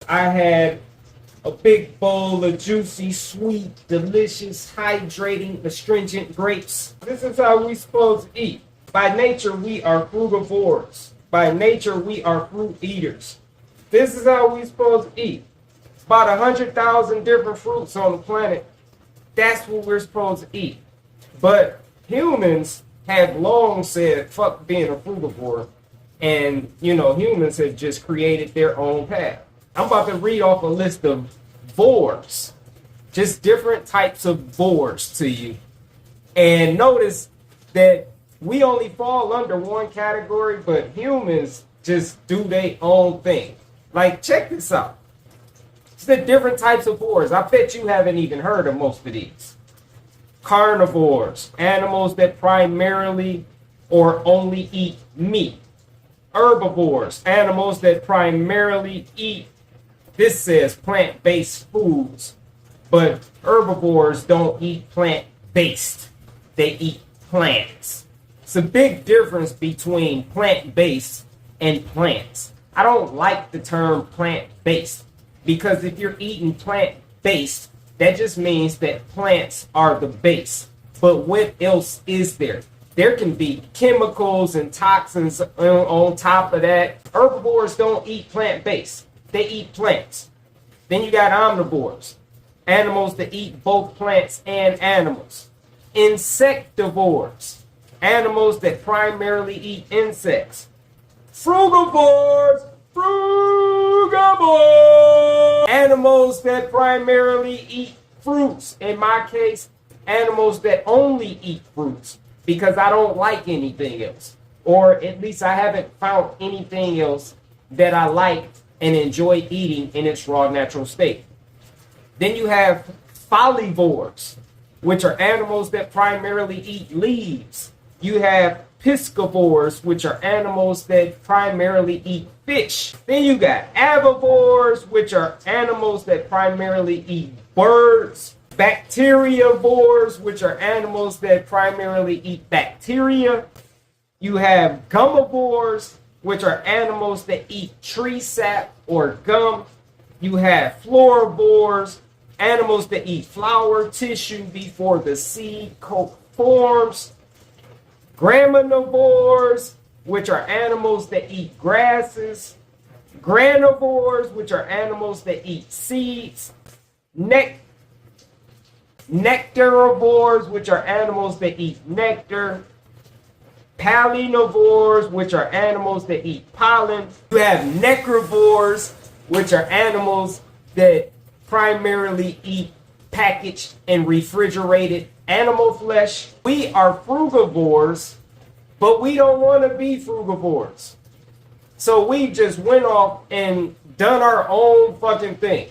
I had a big bowl of juicy, sweet, delicious, hydrating, astringent grapes. This is how we supposed to eat. By nature, we are frugivores. By nature, we are fruit eaters. This is how we supposed to eat. About 100,000 different fruits on the planet. That's what we're supposed to eat. But humans have long said, fuck being a frugivore. And, humans have just created their own path. I'm about to read off a list of vores. Just different types of vores to you. And notice that we only fall under one category, but humans just do their own thing. Like, check this out. It's the different types of vores. I bet you haven't even heard of most of these. Carnivores, animals that primarily or only eat meat. Herbivores, animals that primarily eat, this says plant-based foods, but herbivores don't eat plant-based. They eat plants. It's a big difference between plant-based and plants. I don't like the term plant-based because if you're eating plant-based, that just means that plants are the base. But what else is there? There can be chemicals and toxins on top of that. Herbivores don't eat plant-based. They eat plants. Then you got omnivores, animals that eat both plants and animals. Insectivores, animals that primarily eat insects. Frugivores, animals that primarily eat fruits. In my case, animals that only eat fruits because I don't like anything else. Or at least I haven't found anything else that I like and enjoy eating in its raw natural state. Then you have folivores, which are animals that primarily eat leaves. You have piscivores, which are animals that primarily eat fish. Then you got avivores, which are animals that primarily eat birds. Bacteriivores, which are animals that primarily eat bacteria. You have gummivores, which are animals that eat tree sap or gum. You have florivores, animals that eat flower tissue before the seed coat forms. Graminivores, which are animals that eat grasses. Granivores, which are animals that eat seeds. Nectarivores, which are animals that eat nectar. Pollinivores, which are animals that eat pollen. You have necrivores, which are animals that primarily eat packaged and refrigerated animal flesh. We are frugivores, but we don't want to be frugivores. So we just went off and done our own fucking thing.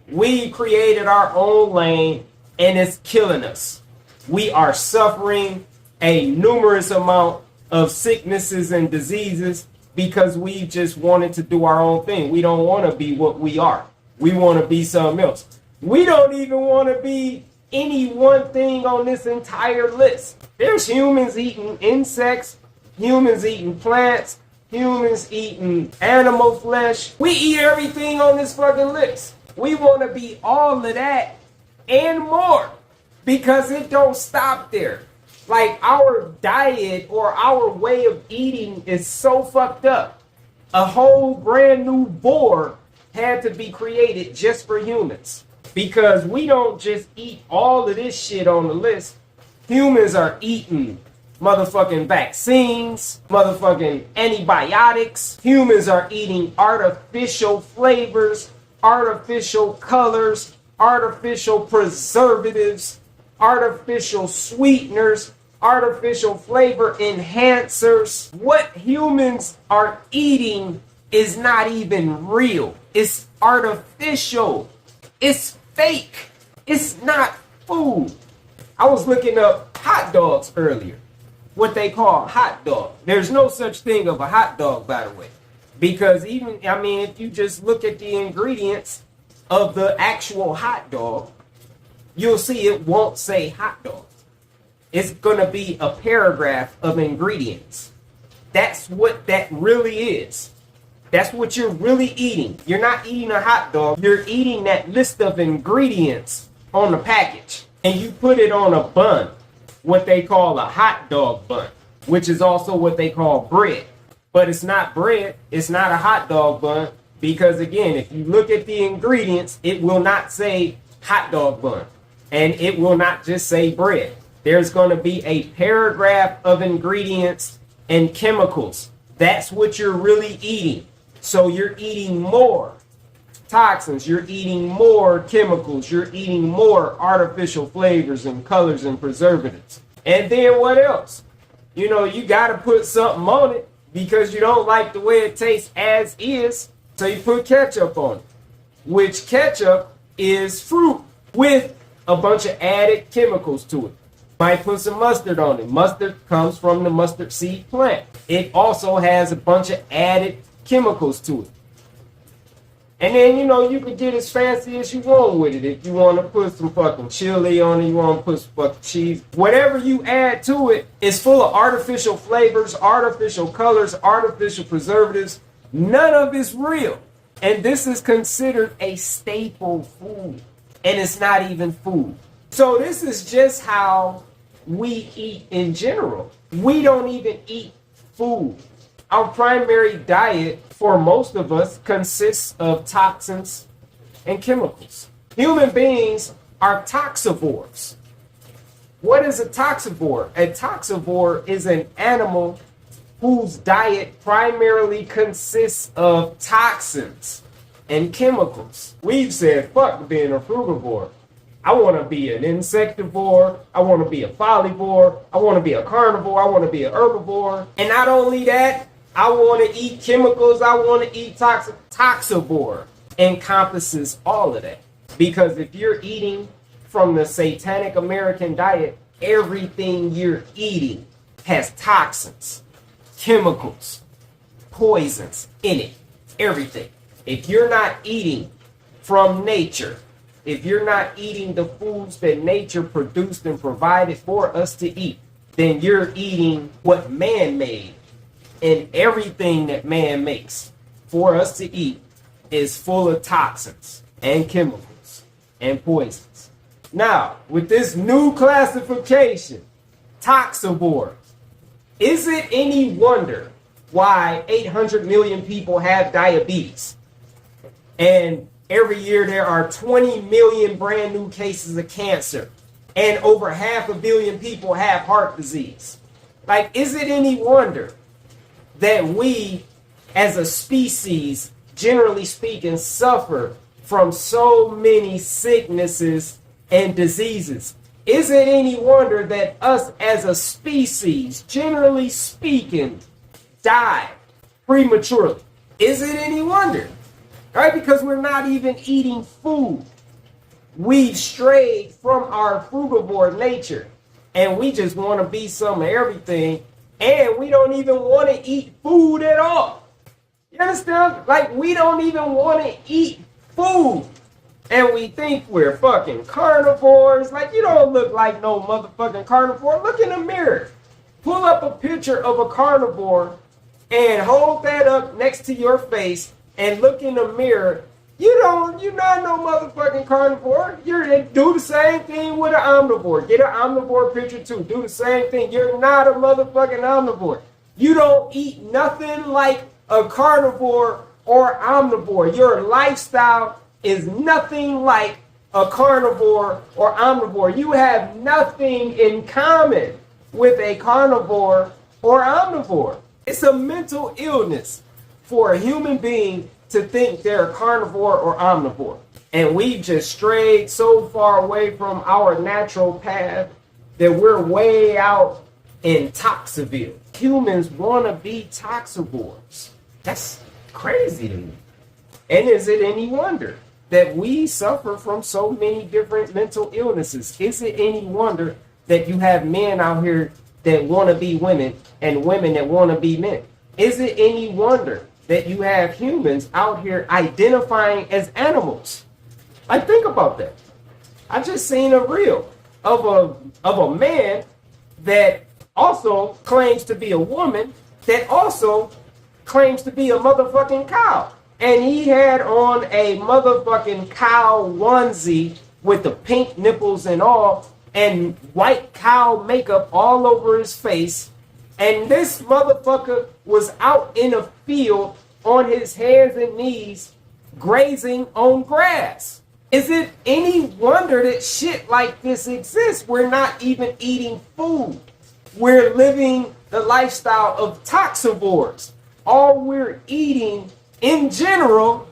We created our own lane and it's killing us. We are suffering a numerous amount of sicknesses and diseases because we just wanted to do our own thing. We don't want to be what we are. We want to be something else. We don't even want to be any one thing on this entire list. There's humans eating insects, humans eating plants, humans eating animal flesh. We eat everything on this fucking list. We want to be all of that and more because it don't stop there. Like, our diet or our way of eating is so fucked up. A whole brand new board had to be created just for humans. Because we don't just eat all of this shit on the list. Humans are eating motherfucking vaccines, motherfucking antibiotics. Humans are eating artificial flavors, artificial colors, artificial preservatives, artificial sweeteners, artificial flavor enhancers. What humans are eating is not even real. It's artificial. It's fake. It's not food. I was looking up hot dogs earlier. What they call hot dog. There's no such thing of a hot dog, by the way. Because if you just look at the ingredients of the actual hot dog, you'll see it won't say hot dog. It's going to be a paragraph of ingredients. That's what that really is. That's what you're really eating. You're not eating a hot dog. You're eating that list of ingredients on the package. And you put it on a bun, what they call a hot dog bun, which is also what they call bread. But it's not bread. It's not a hot dog bun. Because again, if you look at the ingredients, it will not say hot dog bun. And it will not just say bread. There's going to be a paragraph of ingredients and chemicals. That's what you're really eating. So you're eating more toxins, you're eating more chemicals, you're eating more artificial flavors and colors and preservatives. And then what else? You know, you got to put something on it because you don't like the way it tastes as is. So you put ketchup on it, which ketchup is fruit with a bunch of added chemicals to it. Might put some mustard on it. Mustard comes from the mustard seed plant. It also has a bunch of added chemicals to it. And then, you know, you can get as fancy as you want with it. If you want to put some fucking chili on it, you want to put some fucking cheese. Whatever you add to it is full of artificial flavors, artificial colors, artificial preservatives. None of it's real. And this is considered a staple food. And it's not even food. So this is just how we eat in general. We don't even eat food. Our primary diet for most of us consists of toxins and chemicals. Human beings are toxivores. What is a toxivore? A toxivore is an animal whose diet primarily consists of toxins and chemicals. We've said, fuck being a frugivore. I want to be an insectivore. I want to be a folivore. I want to be a carnivore. I want to be an herbivore. And not only that, I want to eat chemicals. I want to eat toxins. Toxivore encompasses all of that. Because if you're eating from the Satanic American diet, everything you're eating has toxins, chemicals, poisons in it. Everything. If you're not eating from nature, if you're not eating the foods that nature produced and provided for us to eat, then you're eating what man made. And everything that man makes for us to eat is full of toxins and chemicals and poisons. Now, with this new classification, toxivore, is it any wonder why 800 million people have diabetes? And every year there are 20 million brand new cases of cancer. And over 500 million people have heart disease. Like, is it any wonder that we as a species, generally speaking, suffer from so many sicknesses and diseases? Is it any wonder that us as a species, generally speaking, die prematurely? Is it any wonder? Right? Because we're not even eating food. We've strayed from our frugivore nature and we just want to be some of everything, and we don't even want to eat food at all. You understand? Like, we don't even want to eat food. And we think we're fucking carnivores. Like, you don't look like no motherfucking carnivore. Look in the mirror. Pull up a picture of a carnivore and hold that up next to your face and look in the mirror. You're not no motherfucking carnivore. Do the same thing with an omnivore. Get an omnivore picture too. Do the same thing. You're not a motherfucking omnivore. You don't eat nothing like a carnivore or omnivore. Your lifestyle is nothing like a carnivore or omnivore. You have nothing in common with a carnivore or omnivore. It's a mental illness for a human being to think they're a carnivore or omnivore. And we've just strayed so far away from our natural path that we're way out in Toxiville. Humans want to be toxivores. That's crazy to me. And is it any wonder that we suffer from so many different mental illnesses? Is it any wonder that you have men out here that want to be women and women that want to be men? Is it any wonder that you have humans out here identifying as animals? Like, think about that. I just seen a reel of a man that also claims to be a woman that also claims to be a motherfucking cow. And he had on a motherfucking cow onesie with the pink nipples and all, and white cow makeup all over his face. And this motherfucker was out in a field on his hands and knees grazing on grass. Is it any wonder that shit like this exists? We're not even eating food. We're living the lifestyle of toxivores. All we're eating in general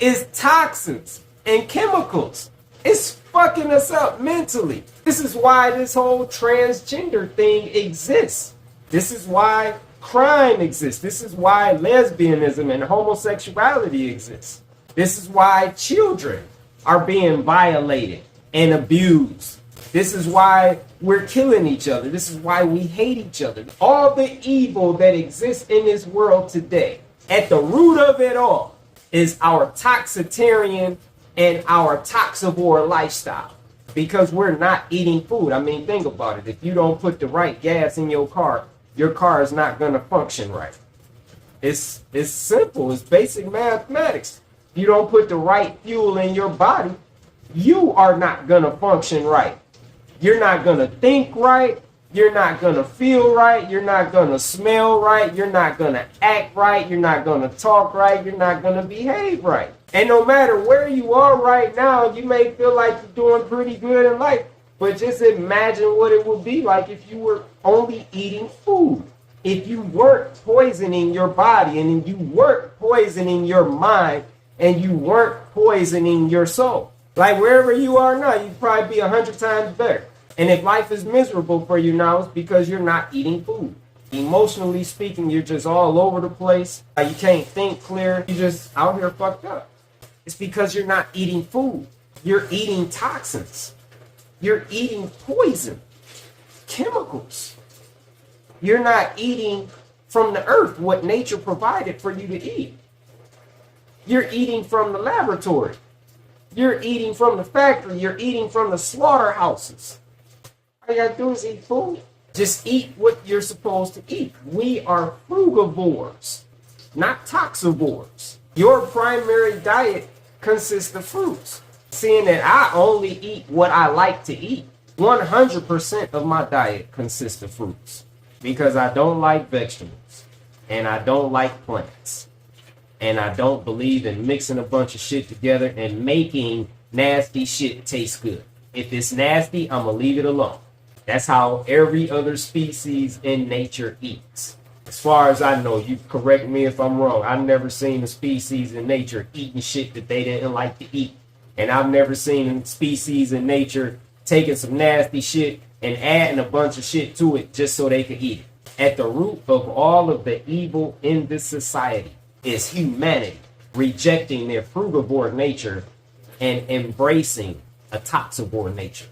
is toxins and chemicals. It's fucking us up mentally. This is why this whole transgender thing exists. This is why crime exists. This is why lesbianism and homosexuality exists. This is why children are being violated and abused. This is why we're killing each other. This is why we hate each other. All the evil that exists in this world today, at the root of it all, is our toxitarian and our toxivore lifestyle. Because we're not eating food. I mean, think about it. If you don't put the right gas in your car is not going to function right. It's simple. It's basic mathematics. If you don't put the right fuel in your body, you are not going to function right. You're not going to think right. You're not going to feel right. You're not going to smell right. You're not going to act right. You're not going to talk right. You're not going to behave right. And no matter where you are right now, you may feel like you're doing pretty good in life, but just imagine what it would be like if you were only eating food. If you weren't poisoning your body, and you weren't poisoning your mind, and you weren't poisoning your soul. Like wherever you are now, you'd probably be 100 times better. And if life is miserable for you now, it's because you're not eating food. Emotionally speaking, you're just all over the place. You can't think clear. You're just out here fucked up. It's because you're not eating food. You're eating toxins. You're eating poison, chemicals. You're not eating from the earth what nature provided for you to eat. You're eating from the laboratory. You're eating from the factory. You're eating from the slaughterhouses. All you gotta do is eat food. Just eat what you're supposed to eat. We are frugivores, not toxivores. Your primary diet consists of fruits. Seeing that I only eat what I like to eat, 100% of my diet consists of fruits. Because I don't like vegetables. And I don't like plants. And I don't believe in mixing a bunch of shit together and making nasty shit taste good. If it's nasty, I'm gonna leave it alone. That's how every other species in nature eats. As far as I know, you correct me if I'm wrong. I've never seen a species in nature eating shit that they didn't like to eat. And I've never seen a species in nature taking some nasty shit and adding a bunch of shit to it just so they could eat it. At the root of all of the evil in this society is humanity rejecting their frugivore nature and embracing a toxivore nature.